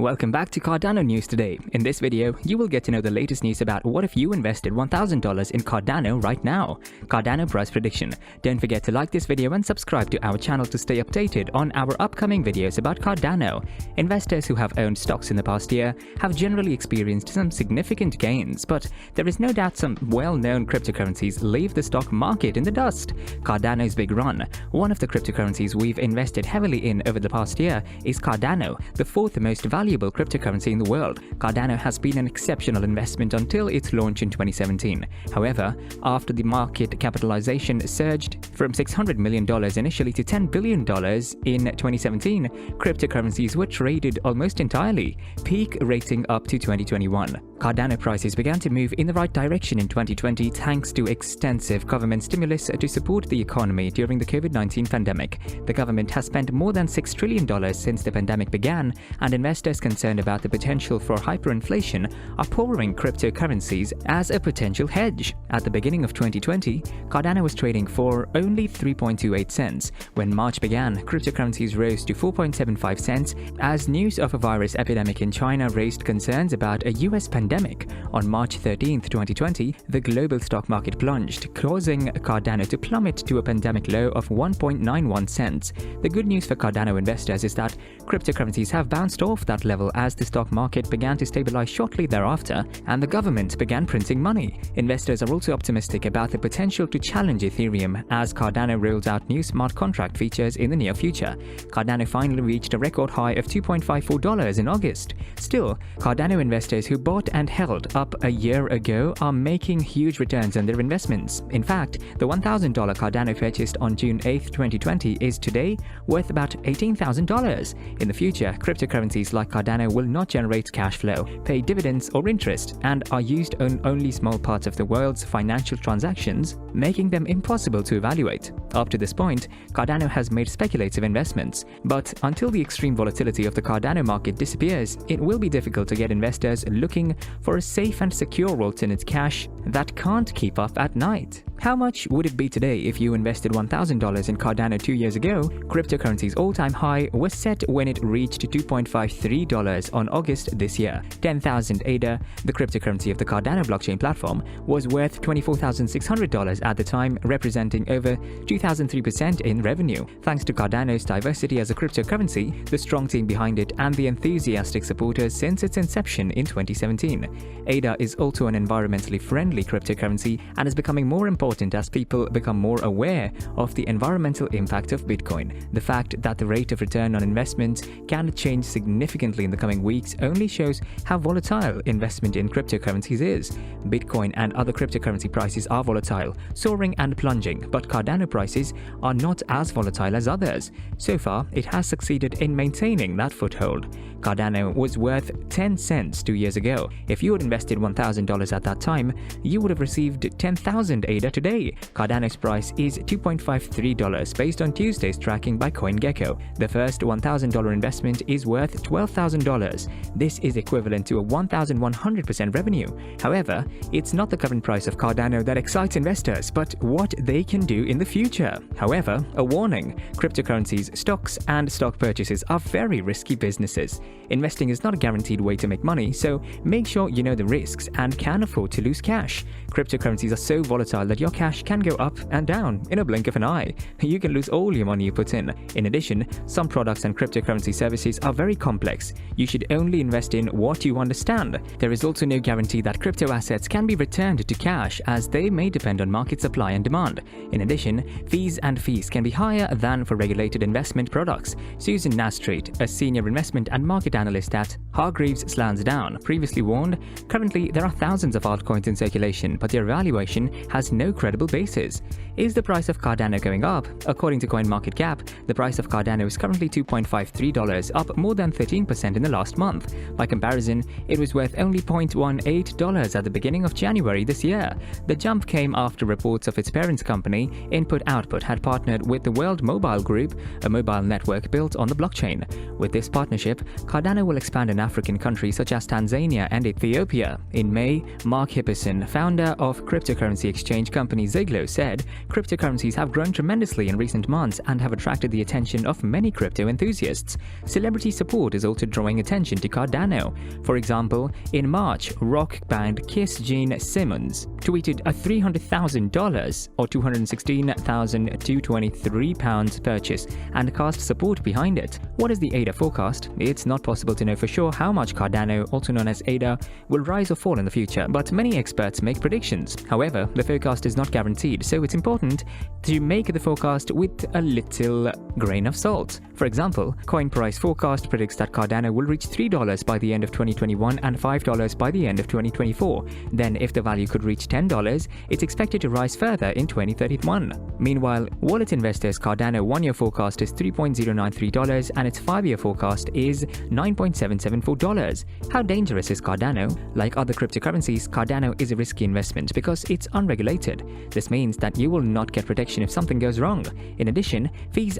Welcome back to Cardano News today. In this video, you will get to know the latest news about what if you invested $1,000 in Cardano right now. Cardano price prediction. Don't forget to like this video and subscribe to our channel to stay updated on our upcoming videos about Cardano. Investors who have owned stocks in the past year have generally experienced some significant gains, but there is no doubt some well-known cryptocurrencies leave the stock market in the dust. Cardano's big run. One of the cryptocurrencies we've invested heavily in over the past year is Cardano, the fourth most valuable cryptocurrency in the world. Cardano has been an exceptional investment until its launch in 2017. However, after the market capitalization surged from $600 million initially to $10 billion in 2017, cryptocurrencies were traded almost entirely, peak rating up to 2021. Cardano prices began to move in the right direction in 2020 thanks to extensive government stimulus to support the economy during the COVID-19 pandemic. The government has spent more than $6 trillion since the pandemic began, and investors concerned about the potential for hyperinflation are pouring cryptocurrencies as a potential hedge. At the beginning of 2020, Cardano was trading for only 3.28 cents. When March began, cryptocurrencies rose to 4.75 cents as news of a virus epidemic in China raised concerns about a US pandemic. On March 13, 2020, the global stock market plunged, causing Cardano to plummet to a pandemic low of 1.91 cents. The good news for Cardano investors is that cryptocurrencies have bounced off that level as the stock market began to stabilize shortly thereafter and the government began printing money. Investors are also optimistic about the potential to challenge Ethereum as Cardano rolls out new smart contract features in the near future. Cardano finally reached a record high of $2.54 in August. Still, Cardano investors who bought and held up a year ago are making huge returns on their investments. In fact, the $1,000 Cardano purchased on June 8, 2020 is today worth about $18,000. In the future, cryptocurrencies like Cardano will not generate cash flow, pay dividends or interest, and are used on only small parts of the world's financial transactions, making them impossible to evaluate. Up to this point, Cardano has made speculative investments, but until the extreme volatility of the Cardano market disappears, it will be difficult to get investors looking for a safe and secure alternate cash that can't keep up at night. How much would it be today if you invested $1,000 in Cardano 2 years ago? Cryptocurrency's all-time high was set when it reached $2.53 on August this year. 10,000 ADA, the cryptocurrency of the Cardano blockchain platform, was worth $24,600 at the time, representing over 2,003% in revenue. Thanks to Cardano's diversity as a cryptocurrency, the strong team behind it, and the enthusiastic supporters since its inception in 2017. ADA is also an environmentally friendly cryptocurrency and is becoming more important as people become more aware of the environmental impact of Bitcoin. The fact that the rate of return on investment can change significantly in the coming weeks only shows how volatile investment in cryptocurrencies is. Bitcoin and other cryptocurrency prices are volatile, soaring and plunging, but Cardano prices are not as volatile as others. So far, it has succeeded in maintaining that foothold. Cardano was worth 10 cents 2 years ago. If you had invested $1,000 at that time, you would have received 10,000 ADA today. Cardano's price is $2.53 based on Tuesday's tracking by CoinGecko. The first $1,000 investment is worth $12,000. This is equivalent to a 1,100% revenue. However, it's not the current price of Cardano that excites investors, but what they can do in the future. However, a warning: cryptocurrencies, stocks, and stock purchases are very risky businesses. Investing is not a guaranteed way to make money, so make sure you know the risks and can afford to lose cash. Cryptocurrencies are so volatile that your cash can go up and down in a blink of an eye. You can lose all your money you put in. In addition, some products and cryptocurrency services are very complex. You should only invest in what you understand. There is also no guarantee that crypto assets can be returned to cash, as they may depend on market supply and demand. In addition, fees can be higher than for regulated investment products. Susan Nastreet, a senior investment and market analyst at Hargreaves Lansdowne, previously warned, currently there are thousands of altcoins in circulation, but their valuation has no credible basis. Is the price of Cardano going up? According to CoinMarketCap, the price of Cardano is currently $2.53, up more than 13% in the last month. By comparison, it was worth only $0.18 at the beginning of January this year. The jump came after reports of its parent company, Input Output, had partnered with the World Mobile Group, a mobile network built on the blockchain. With this partnership, Cardano will expand in African countries such as Tanzania and Ethiopia. In May, Mark Hipperson, founder of cryptocurrency exchange company Ziglo said, cryptocurrencies have grown tremendously in recent months and have attracted the attention of many crypto enthusiasts. Celebrity support is also drawing attention to Cardano. For example, in March, rock band Kiss Gene Simmons tweeted a $300,000 or £216,223 purchase and cast support behind it. What is the ADA forecast? It's not possible to know for sure how much Cardano, also known as ADA, will rise or fall in the future, but many experts make predictions. However, the forecast is not guaranteed, so it's important to make the forecast with a little grain of salt. For example, Coin Price Forecast predicts that Cardano will reach $3 by the end of 2021 and $5 by the end of 2024. Then, if the value could reach $10, it's expected to rise further in 2031. Meanwhile, wallet investors' Cardano 1-year forecast is $3.093 and its 5-year forecast is $9.774. How dangerous is Cardano? Like other cryptocurrencies, Cardano is a risky investment because it's unregulated. This means that you will not get protection if something goes wrong. In addition, fees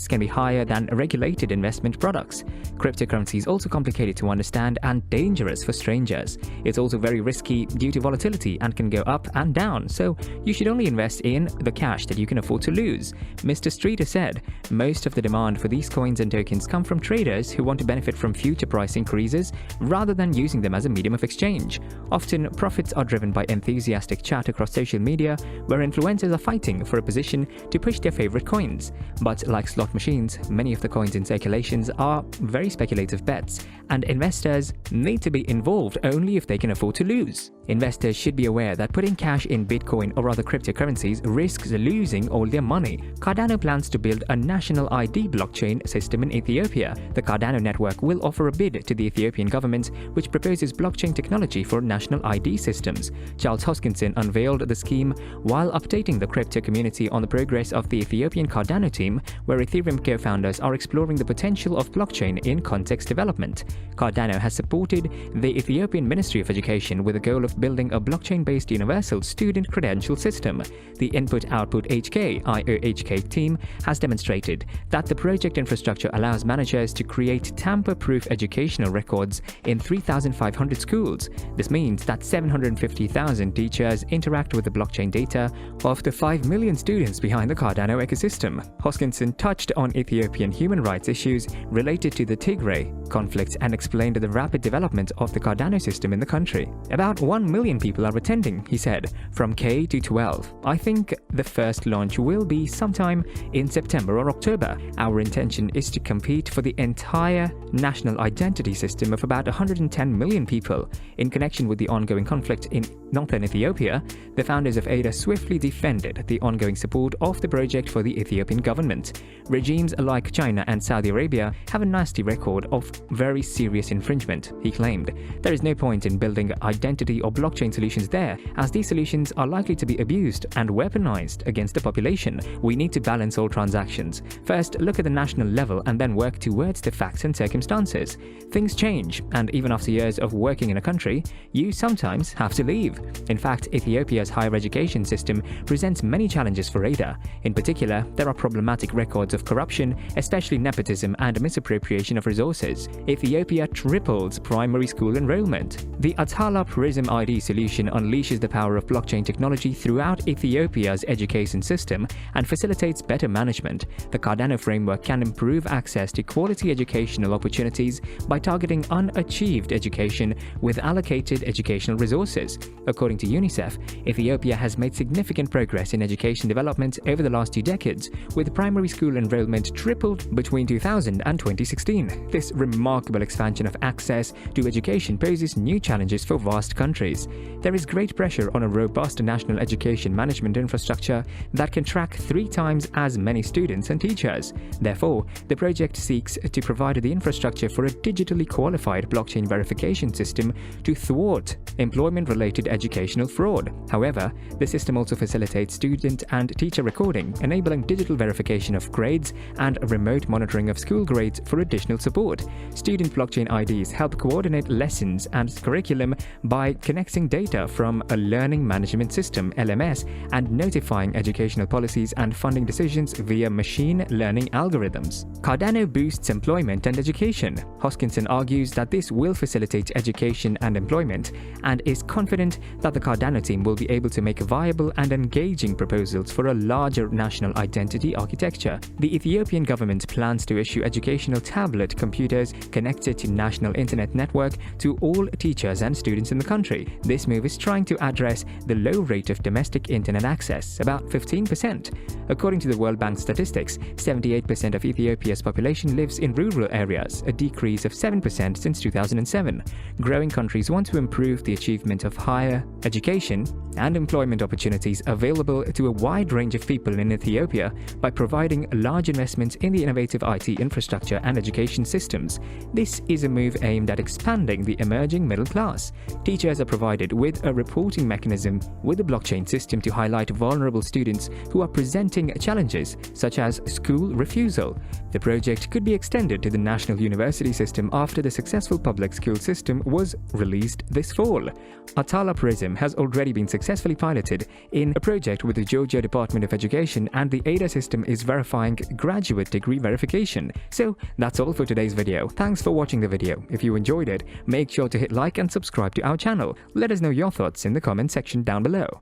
can be higher than regulated investment products. Cryptocurrency is also complicated to understand and dangerous for strangers. It's also very risky due to volatility and can go up and down, so you should only invest in the cash that you can afford to lose. Mr. Streeter said, most of the demand for these coins and tokens come from traders who want to benefit from future price increases rather than using them as a medium of exchange. Often, profits are driven by enthusiastic chat across social media where influencers are fighting for a position to push their favorite coins. But like slot machines, many of the coins in circulations are very speculative bets, and investors need to be involved only if they can afford to lose. Investors should be aware that putting cash in Bitcoin or other cryptocurrencies risks losing all their money. Cardano plans to build a national ID blockchain system in Ethiopia. The Cardano network will offer a bid to the Ethiopian government, which proposes blockchain technology for national ID systems. Charles Hoskinson unveiled the scheme while updating the crypto community on the progress of the Ethiopian Cardano team, where Ethereum co-founders are exploring the potential of blockchain in context development. Cardano has supported the Ethiopian Ministry of Education with the goal of building a blockchain-based universal student credential system. The Input-Output HK (IOHK) team has demonstrated that the project infrastructure allows managers to create tamper-proof educational records in 3,500 schools. This means that 750,000 teachers interact with the blockchain data of the 5 million students behind the Cardano ecosystem. Hoskinson touched on Ethiopian human rights issues related to the Tigray conflict and explained the rapid development of the Cardano system in the country. About 1 million people are attending, he said, from K to 12. I think the first launch will be sometime in September or October. Our intention is to compete for the entire national identity system of about 110 million people. In connection with the ongoing conflict in northern Ethiopia, the founders of ADA swiftly defended the ongoing support of the project for the Ethiopian government. Regimes like China and Saudi Arabia have a nasty record of very serious infringement, he claimed. There is no point in building identity or blockchain solutions there, as these solutions are likely to be abused and weaponized against the population. We need to balance all transactions. First, look at the national level and then work towards the facts and circumstances. Things change, and even after years of working in a country, you sometimes have to leave. In fact, Ethiopia's higher education system presents many challenges for ADA. In particular, there are problematic records of corruption, especially nepotism and misappropriation of resources. Ethiopia triples primary school enrollment. The Atala Prism ID solution unleashes the power of blockchain technology throughout Ethiopia's education system and facilitates better management. The Cardano framework can improve access to quality educational opportunities by targeting unachieved education with allocated educational resources. According to UNICEF, Ethiopia has made significant progress in education development over the last 2 decades, with primary school enrollment tripled between 2000 and 2016. This remarkable expansion of access to education poses new challenges for vast countries. There is great pressure on a robust national education management infrastructure that can track 3 times as many students and teachers. Therefore, the project seeks to provide the infrastructure for a digitally qualified blockchain verification system to thwart employment-related educational fraud. However, the system also facilitates student and teacher recording, enabling digital verification of grades and remote monitoring of school grades for additional support. Student blockchain IDs help coordinate lessons and curriculum by connecting connecting data from a learning management system (LMS) and notifying educational policies and funding decisions via machine learning algorithms. Cardano boosts employment and education. Hoskinson argues that this will facilitate education and employment, and is confident that the Cardano team will be able to make viable and engaging proposals for a larger national identity architecture. The Ethiopian government plans to issue educational tablet computers connected to national internet network to all teachers and students in the country. This move is trying to address the low rate of domestic internet access, about 15%. According to the World Bank statistics, 78% of Ethiopia's population lives in rural areas, a decrease of 7% since 2007. Growing countries want to improve the achievement of higher education and employment opportunities available to a wide range of people in Ethiopia by providing large investments in the innovative IT infrastructure and education systems. This is a move aimed at expanding the emerging middle class. Teachers are provided with a reporting mechanism with a blockchain system to highlight vulnerable students who are presenting challenges, such as school refusal. The project could be extended to the national university system after the successful public school system was released this fall. Atala Prism has already been successfully piloted in a project with the Georgia Department of Education, and the ADA system is verifying graduate degree verification. So that's all for today's video. Thanks for watching the video. If you enjoyed it, make sure to hit like and subscribe to our channel. Let us know your thoughts in the comment section down below.